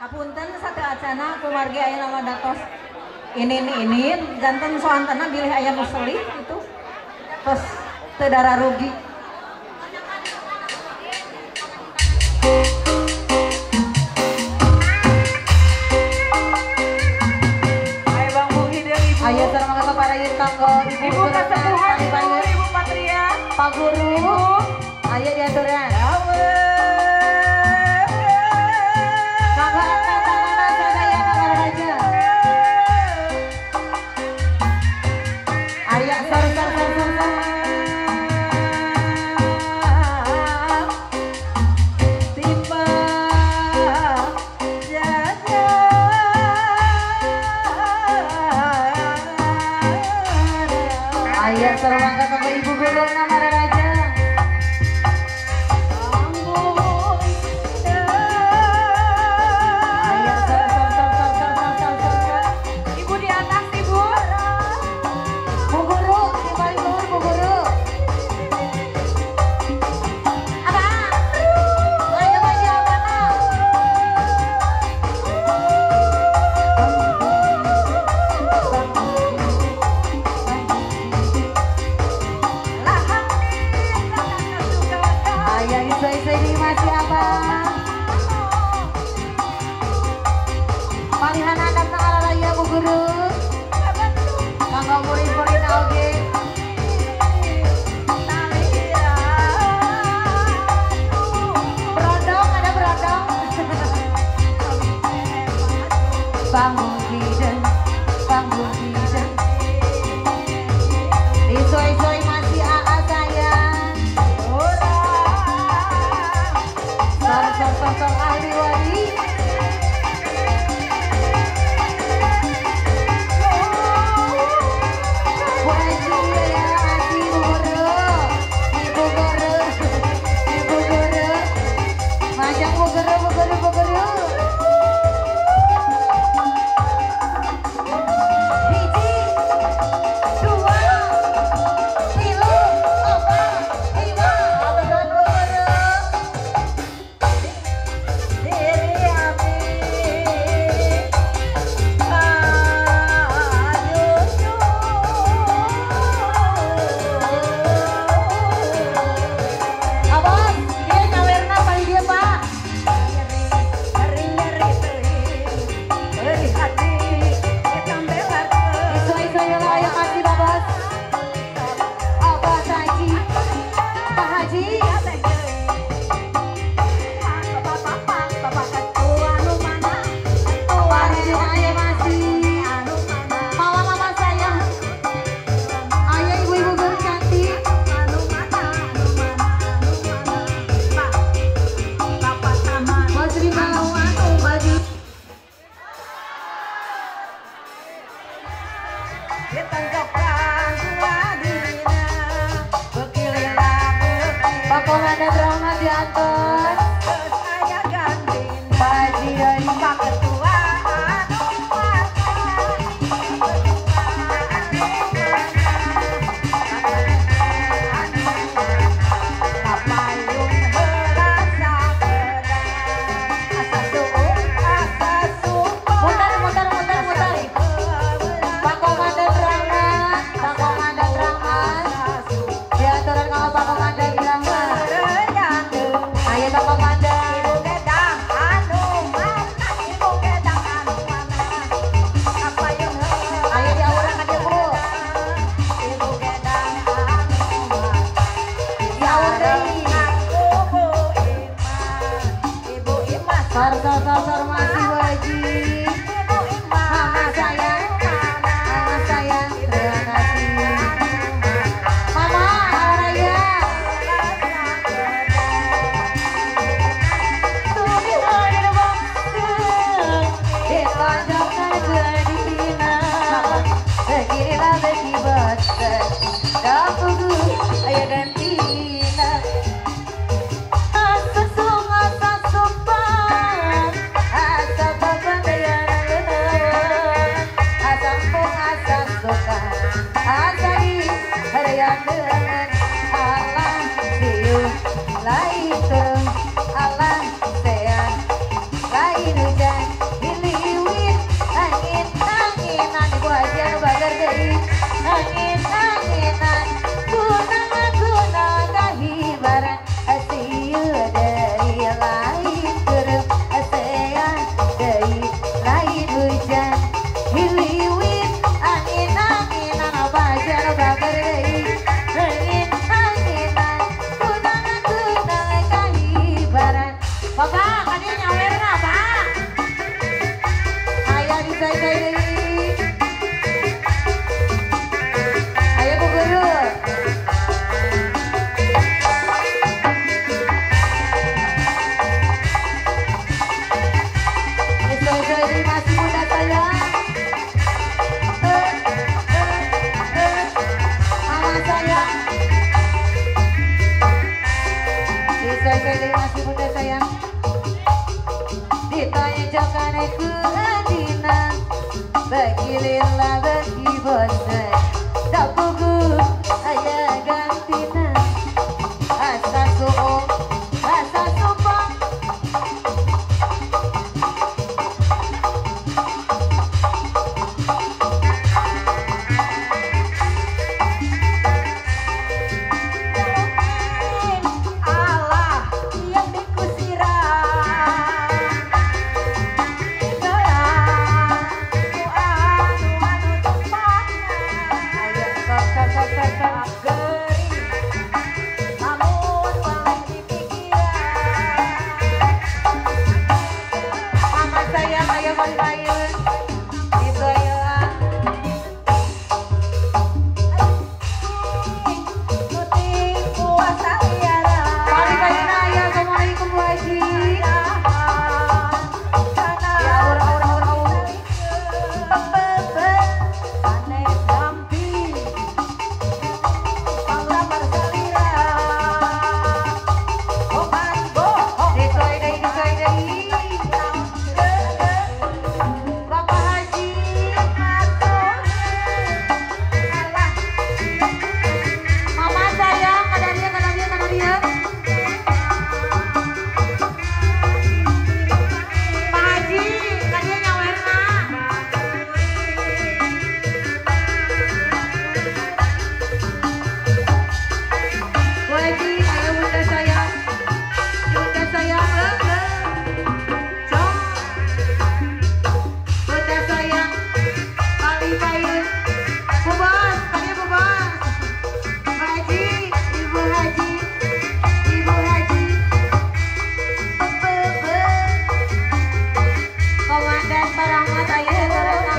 Hapunten satu acana kumargi aya nama datos ini janten soantana bilih aya musli itu terus teu dara rugi. Ayo Bang Muhid dan Ibu. Aya sareng kepada tanggo Ibu kesepuhan Ibu Patria. Pak Guru. Aya diaturan. Ayah sareng kepada Ibu Guru nama raja. Ibu di atas Ibu. Bu Guru, di paling luhur Bu Guru. Apa? Ayo baju apa nak? Ayah isu-isu ini masih apa? Palihan anak na alalaya Bu Guru. Kanggo murid-murid oge. Berondong, ada berondong. Bangun hidung, bangun hidung. Isoi-isoi masih AA sayang. Sor ahli wali. Bu Haji ya, Haji Bu Guru. Ibu Guru. Ibu Guru. Majang Bu Guru, Bu Guru, Bu Guru. Hiji, dua, tilu, opat, lima. Abedan Bu Guru. Diri abi Abang, dia nyawerna paling dia Pak. Isu-isu yang ayo kasih Babas. Abah Haji, Pak Haji. Haji ayah masih. Mama sayang. Ayah ibu-ibu guru cantik. Mas Rima, baju. Pak Komandan Rahmat diantar. Haji dari Pak Ketua. Mutar. Pak Komandan Rahmat. Diaturan sama Pak Komandan Rahmat. Ayo Pak Komandan. Ayo diaurang aja Bu. Diaurang. Sor masih wajib. Mama sayang. Terima kasih. Mama, Raya. Ditanjangkan gardina. Beginilah bagi bosan. Dapugu, ayo gantina. Asa sopan. Asa babandaian lenawan. Asa pung, asa suka. Asa di harian dengan alam siu. Lain turun, alam sehat. Lain hujan. jokane ku adina bagi lila bagi bose tak pugu ayah gantina asa suo asa supa Komandan Parahmat ayah